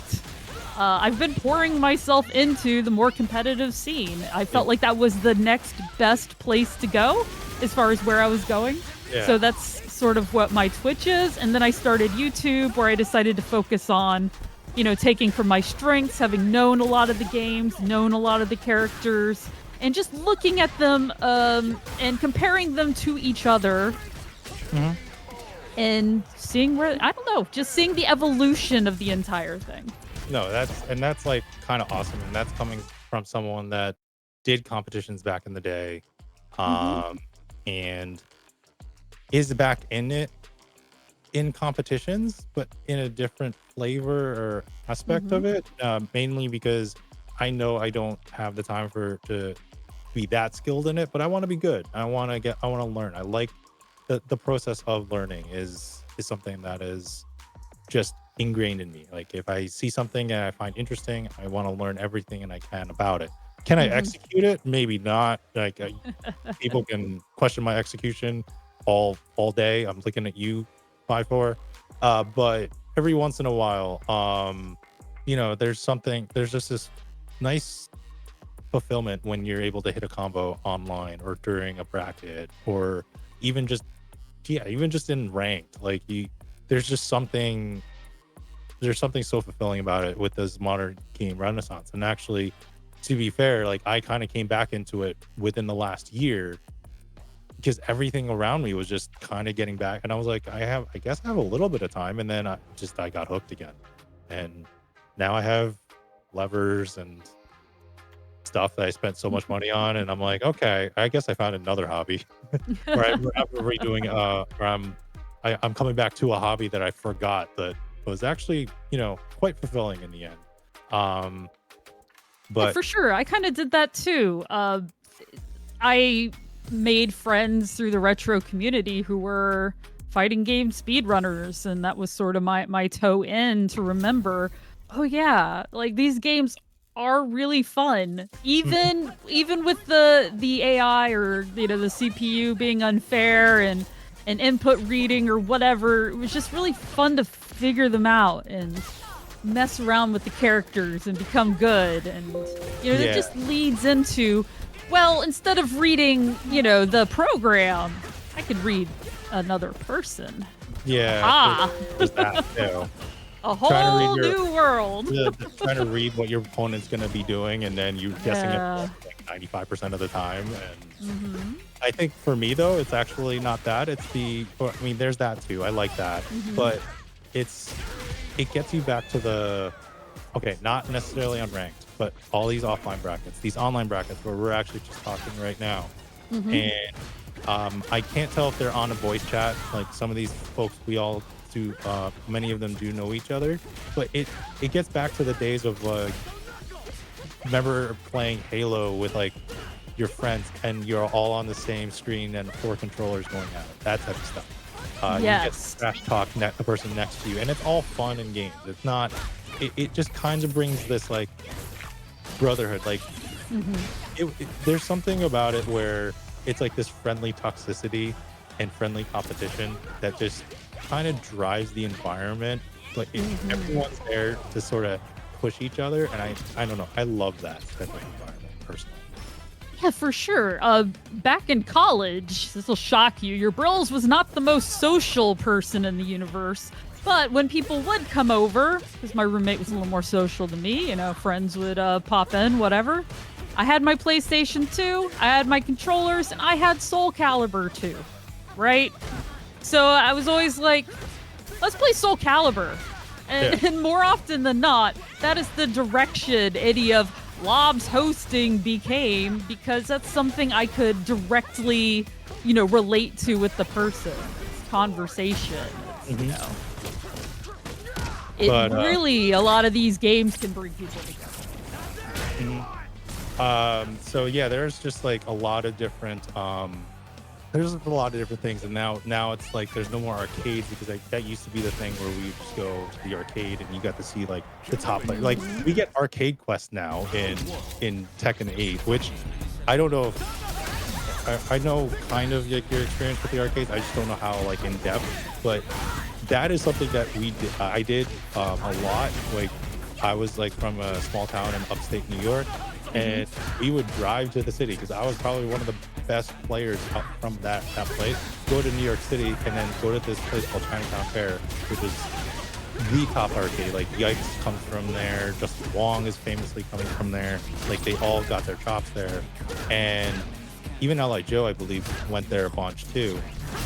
I've been pouring myself into the more competitive scene. I felt like that was the next best place to go as far as where I was going. Yeah. So that's sort of what my Twitch is. And then I started YouTube, where I decided to focus on, you know, taking from my strengths, having known a lot of the games, known a lot of the characters, and just looking at them and comparing them to each other. Mm-hmm. And seeing where, I don't know, just seeing the evolution of the entire thing. No, that's like kind of awesome, and that's coming from someone that did competitions back in the day, and is back in it in competitions, but in a different flavor or aspect of it. Mainly because I know I don't have the time to be that skilled in it, but I want to be good. I want to learn. I like the process of learning is something that is just ingrained in me. Like if I see something and I find interesting, I want to learn everything and I can about it. Can I execute it? Maybe not. Like people can question my execution all day. I'm looking at you, 5-4. But every once in a while, you know, there's just this nice fulfillment when you're able to hit a combo online or during a bracket, or even just in ranked. Like there's something so fulfilling about it with this modern game renaissance. And actually, to be fair, like I kind of came back into it within the last year because everything around me was just kind of getting back, and I was like, I guess I have a little bit of time, and then I got hooked again, and now I have levers and stuff that I spent so much money on, and I'm like, okay, I guess I found another hobby. Where I'm redoing, or I'm coming back to a hobby that I forgot that was actually, you know, quite fulfilling in the end. But yeah, for sure, I kind of did that too. I made friends through the retro community who were fighting game speedrunners, and that was sort of my toe in to remember, oh yeah, like these games are really fun, even with the AI or, you know, the CPU being unfair and input reading or whatever. It was just really fun to figure them out and mess around with the characters and become good. And, you know, it just leads into, well, instead of reading, you know, the program, I could read another person. Yeah. There's that too. A trying to whole read new world. trying to read what your opponent's going to be doing, and then you guessing it Yeah. like 95% of the time. And Mm-hmm. I think for me though, it's actually not that. It's I mean, there's that too. I like that, Mm-hmm. but it gets you back to the okay, not necessarily unranked, but all these offline brackets, these online brackets where we're actually just talking right now, Mm-hmm. and I can't tell if they're on a voice chat. Like some of these folks, we all do. Many of them do know each other, but it gets back to the days of like, remember playing Halo with like your friends, and you're all on the same screen and 4 controllers going at it. That type of stuff. You Yes. get trash talk the person next to you, and it's all fun and games. It's not. It just kind of brings this like brotherhood. Like there's something about it where it's like this friendly toxicity and friendly competition that just kind of drives the environment, but everyone's there to sort of push each other, and I don't know, I love that type of environment personally. Yeah, for sure. Back in college, this will shock you, your Brills was not the most social person in the universe. But when people would come over, because my roommate was a little more social than me, you know, friends would pop in, whatever. I had my PlayStation 2, I had my controllers, and I had Soul Calibur 2, right? So I was always like, let's play Soul Calibur. And more often than not, that is the direction any of Lob's hosting became, because that's something I could directly, you know, relate to with the person. It's conversation. It's, you know. But, Really, a lot of these games can bring people together. So yeah, there's just like a lot of different there's a lot of different things, and now it's like there's no more arcades, because like, that used to be the thing where we would just go to the arcade and you got to see like the top like we get arcade quests now in Tekken 8, which I don't know if I know kind of like your experience with the arcades. I just don't know how like in depth, but that is something that I did a lot. Like I was like from a small town in upstate New York, and we would drive to the city because I was probably one of the best players out from that place. Go to New York City and then go to this place called Chinatown Fair, which is the top arcade. Like Yikes comes from there, Justin Wong is famously coming from there. Like they all got their chops there, and even L.I. Joe, I believe, went there a bunch too.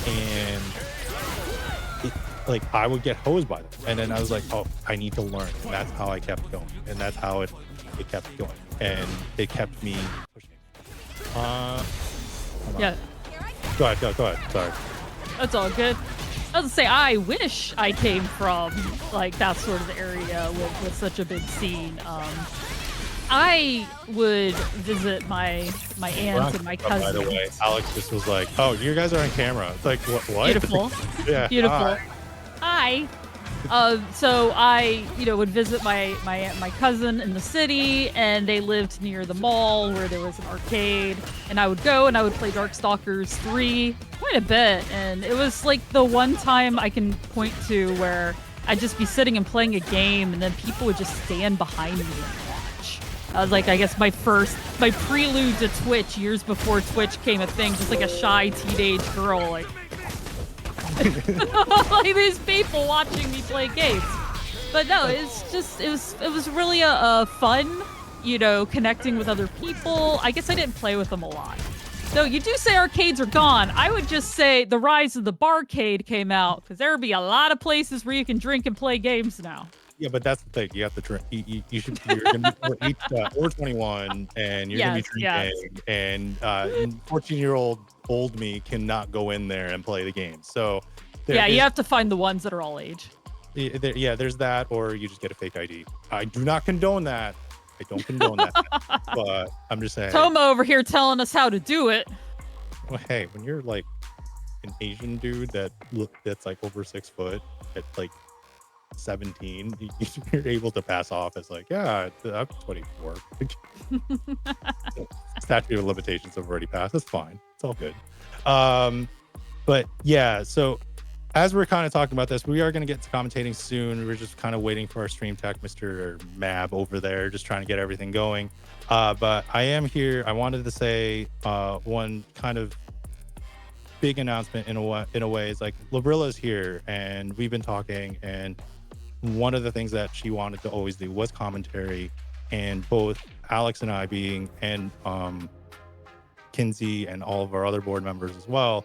And like I would get hosed by them, and then I was like, oh, I need to learn, and that's how I kept going, and that's how it kept going, and it kept me pushing. Yeah, Go ahead. Sorry. that's all good. I was gonna say, I wish I came from like that sort of area with such a big scene. I would visit my aunt and my cousins. By the way, Alex just was like, "Oh, you guys are on camera." It's like, what? Beautiful. Yeah. Beautiful. Hi. So I, you know, would visit my aunt, my cousin in the city, and they lived near the mall where there was an arcade, and I would go and I would play Darkstalkers 3 quite a bit, and it was like the one time I can point to where I'd just be sitting and playing a game, and then people would just stand behind me and watch. I was like, I guess my prelude to Twitch years before Twitch came a thing, just like a shy teenage girl, like like these people watching me play games. But no, it's just it was really a fun, you know, connecting with other people. I guess I didn't play with them a lot. So you do say arcades are gone. I would just say the rise of the barcade came out, because there would be a lot of places where you can drink and play games now. Yeah, but that's the thing. You have to drink. You should. You're gonna be over 21, and you're gonna be drinking. And 14-year-old old me cannot go in there and play the game. So you have to find the ones that are all age. Yeah, there's that, or you just get a fake ID. I do not condone that. I don't condone that. But I'm just saying. Toma over here telling us how to do it. Well, hey, when you're like an Asian dude that's like over 6 foot at like 17, you're able to pass off as like, yeah, I'm 24. Statute of limitations have already passed. It's fine. It's all good. But yeah, so as we're kind of talking about this, we are going to get to commentating soon. We're just kind of waiting for our stream tech, Mr. Mab over there, just trying to get everything going. But I am here. I wanted to say one kind of big announcement in a way is like Lobrylla is here, and we've been talking, and one of the things that she wanted to always do was commentary, and both Alex and I being, and Kinsey and all of our other board members as well,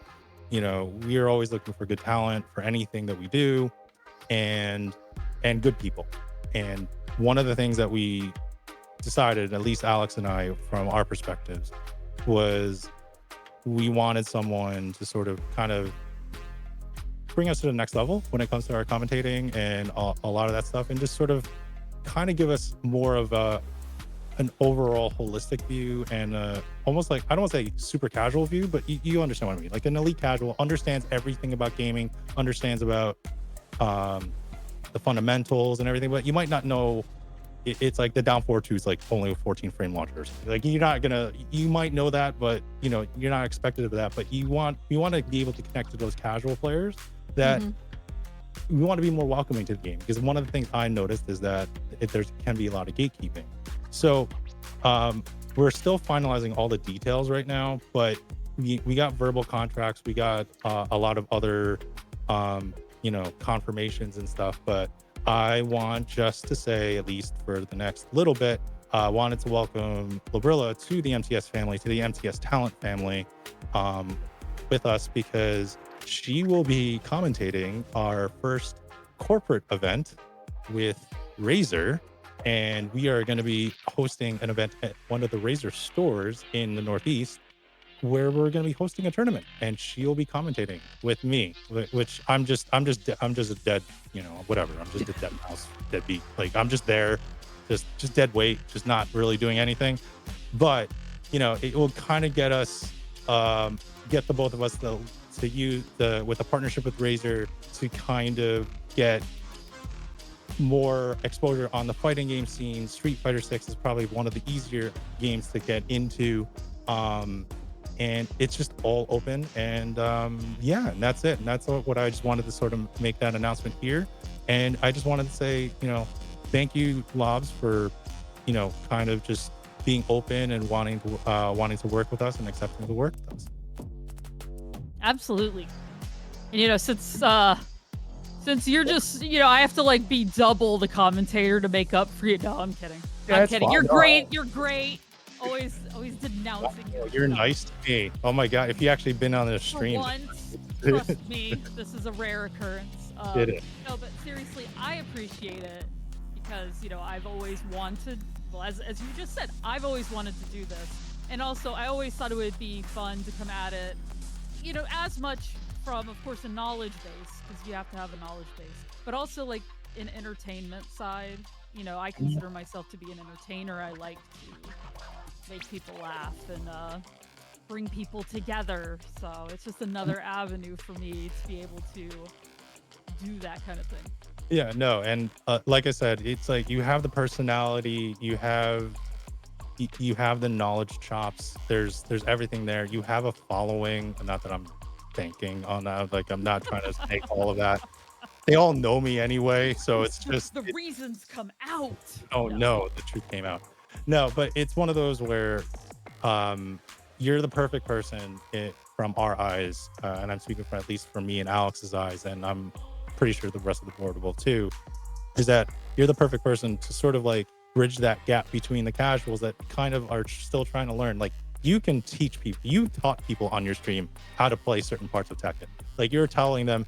we are always looking for good talent for anything that we do, and good people. And one of the things that we decided, at least Alex and I, from our perspectives, was we wanted someone to sort of kind of bring us to the next level when it comes to our commentating and a lot of that stuff, and just sort of kind of give us more of an overall holistic view, and almost like, I don't want to say super casual view, but you understand what I mean. Like an elite casual understands everything about gaming, understands about the fundamentals and everything, but you might not know. It's like the down 4-2 is like only a 14 frame launcher or something. Like you might know that, but you're not expected of that. But we want to be able to connect to those casual players that we want to be more welcoming to the game, because one of the things I noticed is that there can be a lot of gatekeeping. So we're still finalizing all the details right now, but we got verbal contracts, we got a lot of other confirmations and stuff. But I want just to say, at least for the next little bit, I wanted to welcome Lobrylla to the MTS family, to the MTS talent family, with us, because she will be commentating our first corporate event with Razer, and we are going to be hosting an event at one of the Razer stores in the Northeast, where we're going to be hosting a tournament, and she'll be commentating with me, which I'm just a dead, whatever. I'm just a dead mouse, deadbeat. Like I'm just there, just dead weight, just not really doing anything. But it will kind of get us, get the both of us to use with a partnership with Razer to kind of get more exposure on the fighting game scene. Street Fighter 6 is probably one of the easier games to get into. And it's just all open, and and that's it. And that's what I just wanted to sort of make that announcement here. And I just wanted to say, thank you, Lobs, for, kind of just being open and wanting to work with us and accepting the work with us. Absolutely. And since you're just, I have to like be double the commentator to make up for you. No, I'm kidding. I'm kidding. Fine. You're great. You're great. Always denouncing you. You're nice to me. Oh my God. If you actually been on this stream. For once, trust me, this is a rare occurrence. Did it? No, but seriously, I appreciate it, because, I've always wanted, well, as you just said, I've always wanted to do this. And also, I always thought it would be fun to come at it, as much from, of course, a knowledge base, because you have to have a knowledge base, but also like an entertainment side. I consider myself to be an entertainer. I like to make people laugh and bring people together. So it's just another avenue for me to be able to do that kind of thing. Yeah, no. And like I said, it's like you have the personality, you have the knowledge chops. There's everything there. You have a following. Not that I'm thinking on that. Like I'm not trying to say all of that. They all know me anyway, so it's just the reasons come out. Oh no, the truth came out. No, but it's one of those where you're the perfect person from our eyes, and I'm speaking for at least for me and Alex's eyes, and I'm pretty sure the rest of the board will too, is that you're the perfect person to sort of like bridge that gap between the casuals that kind of are still trying to learn. Like you can teach people, you taught people on your stream how to play certain parts of Tekken. Like you're telling them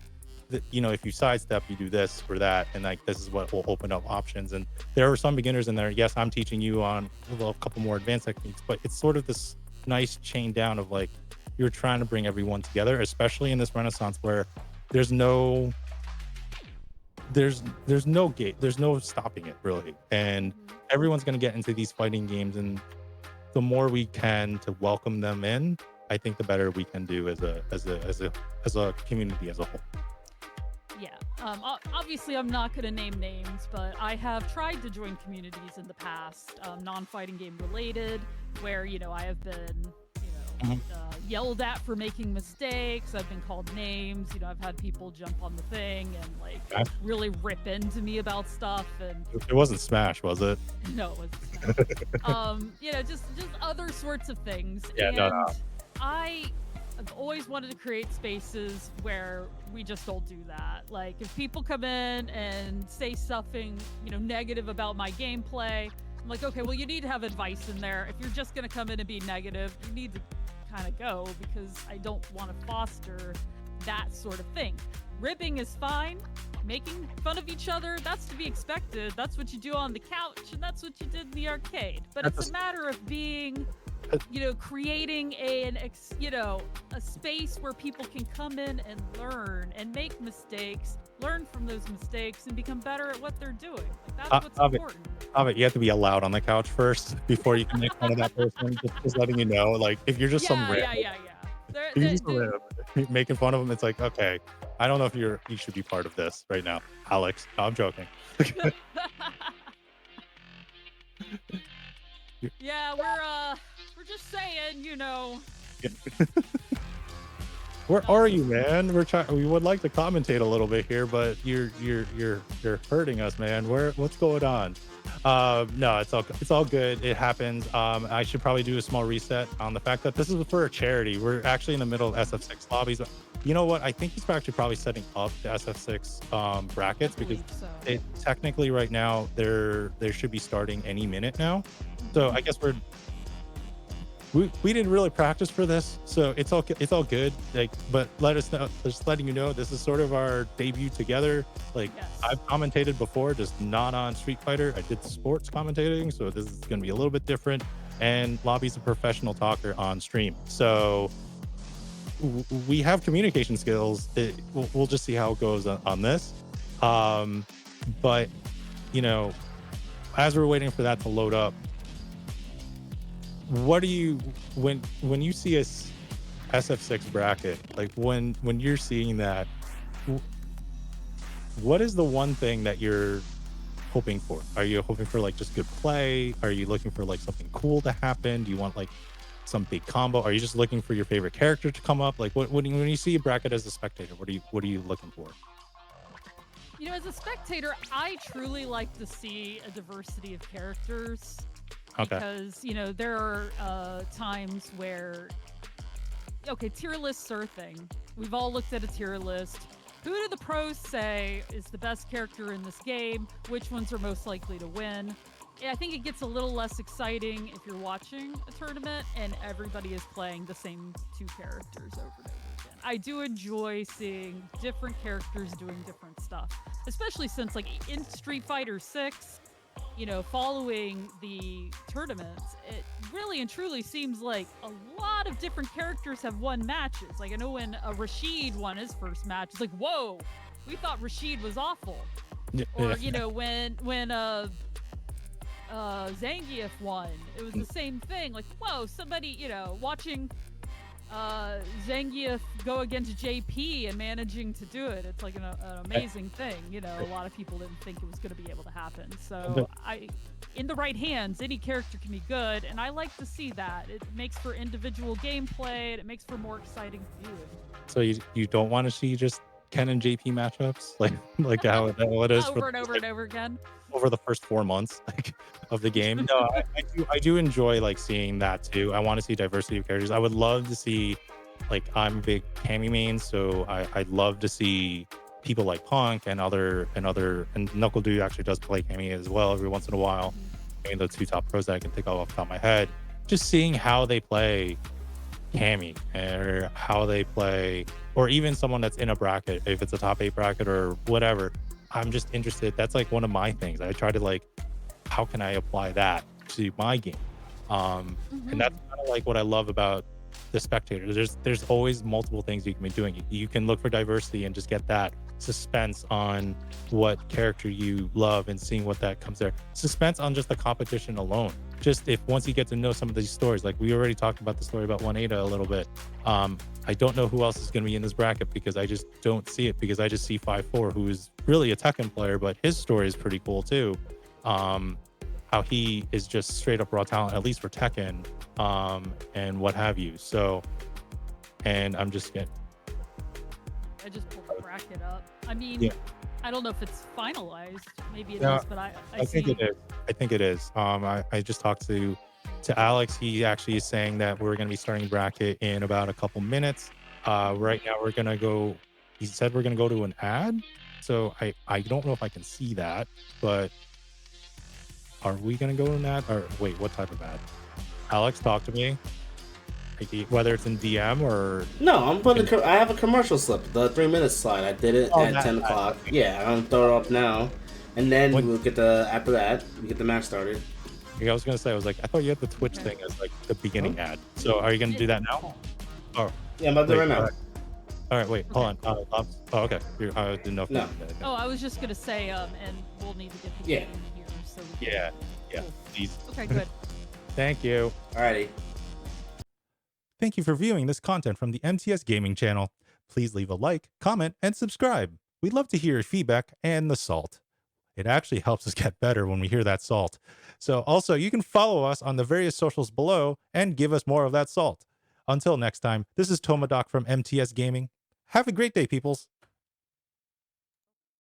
that, if you sidestep, you do this or that, and like this is what will open up options. And there are some beginners in there. Yes, I'm teaching you on a couple more advanced techniques, but it's sort of this nice chain down of like you're trying to bring everyone together, especially in this renaissance where there's no gate, there's no stopping it really, and everyone's going to get into these fighting games, and the more we can to welcome them in, I think the better we can do as a community as a whole. Yeah. Obviously, I'm not going to name names, but I have tried to join communities in the past, non-fighting game related, where, I have been, yelled at for making mistakes. I've been called names. I've had people jump on the thing and like really rip into me about stuff. And it wasn't Smash, was it? No, it wasn't Smash. Just other sorts of things. Yeah, and no. I I've always wanted to create spaces where we just don't do that. Like, if people come in and say something, negative about my gameplay, I'm like, okay, well, you need to have advice in there. If you're just going to come in and be negative, you need to kind of go, because I don't want to foster that sort of thing. Ribbing is fine. Making fun of each other, that's to be expected. That's what you do on the couch, and that's what you did in the arcade. But it's a matter of being, creating a space where people can come in and learn and make mistakes, learn from those mistakes, and become better at what they're doing. Like, that's what's important. You have to be allowed on the couch first before you can make fun of that person. Just letting you know, like, if you're just some random, you're just making fun of them, it's like, okay, I don't know if you should be part of this right now, Alex. No, I'm joking. Yeah, we're just saying, Where are you, man? We would like to commentate a little bit here, but you're hurting us, man. What's going on? No, it's all good. It happens. I should probably do a small reset on the fact that this is for a charity. We're actually in the middle of SF6 lobbies. You know what? I think he's actually probably setting up the SF6 brackets, because it technically right now they should be starting any minute now. So I guess we didn't really practice for this, so it's all good. Like, but let us know, just letting you know, this is sort of our debut together. Like, yes. I've commentated before, just not on Street Fighter. I did sports commentating, so this is going to be a little bit different. And Lobby's a professional talker on stream, so we have communication skills. We'll just see how it goes on this. But as we're waiting for that to load up, what do you, when you see a SF6 bracket, like when you're seeing that, what is the one thing that you're hoping for? Are you hoping for like just good play? Are you looking for like something cool to happen? Do you want like some big combo? Are you just looking for your favorite character to come up? Like, when you see a bracket as a spectator, what are you looking for? As a spectator, I truly like to see a diversity of characters. Okay. Because, there are times where, tier lists are a thing. We've all looked at a tier list. Who do the pros say is the best character in this game? Which ones are most likely to win? I think it gets a little less exciting if you're watching a tournament and everybody is playing the same two characters over and over again. I do enjoy seeing different characters doing different stuff, especially since, like, in Street Fighter 6, following the tournaments, it really and truly seems like a lot of different characters have won matches. Like, I know when Rashid won his first match, it's like, whoa, we thought Rashid was awful. Or, when Zangief won, it was the same thing. Like, whoa, somebody, watching Zangief go against JP and managing to do it, it's like an amazing thing. A lot of people didn't think it was going to be able to happen. So in the right hands, any character can be good, and I like to see that. It makes for individual gameplay, and it makes for more exciting viewing. So you don't want to see just Ken and JP matchups, like how it is over and over and over again over the first 4 months of the game. No, I do enjoy like seeing that too. I want to see diversity of characters. I would love to see, like, I'm a big Cammy main, so I'd love to see people like Punk and Knuckle Dude actually does play Cammy as well every once in a while. I mean, the two top pros that I can think of off the top of my head. Just seeing how they play Cammy, or how they play, or even someone that's in a bracket, if it's a top 8 bracket or whatever. I'm just interested. That's like one of my things. I try to, like, how can I apply that to my game? And that's kind of like what I love about the spectator. There's always multiple things you can be doing. You can look for diversity and just get that suspense on what character you love and seeing what that comes there. Suspense on just the competition alone. Just if once you get to know some of these stories, like we already talked about the story about 1-Ada a little bit. I don't know who else is going to be in this bracket because I just don't see it, because I just see 5-4, who is really a Tekken player, but his story is pretty cool too. How he is just straight up raw talent, at least for Tekken, and what have you. So, and I'm just getting. I just pulled the bracket up. I mean, yeah. I don't know if it's finalized. Maybe it Yeah, is, but I think it is. I think it is. I just talked to to Alex, he actually is saying that we're going to be starting bracket in about a couple minutes. Right now, we're going to go. He said we're going to go to an ad. So I don't know if I can see that, but are we going to go to an ad? Or wait, what type of ad? Alex, talk to me. Whether it's in DM or No, I'm putting. I have a commercial slip, the 3 minute slide. I did it at 10 o'clock. Yeah, I'm throwing it up now, and then we'll get after that we get the match started. I was gonna say, I was like, I thought you had the Twitch thing as like the beginning ad. So are you gonna do that now? Oh, yeah, I'm about to do it right now. All right, wait, hold on. Okay. I didn't know if no. Oh, I was just gonna say, and we'll need to get the yeah. in here. So yeah, please. Okay, good. Thank you. Alrighty. Thank you for viewing this content from the MTS Gaming channel. Please leave a like, comment, and subscribe. We'd love to hear your feedback and the salt. It actually helps us get better when we hear that salt. So also, you can follow us on the various socials below and give us more of that salt. Until next time, this is Tomadoc from MTS Gaming. Have a great day, peoples.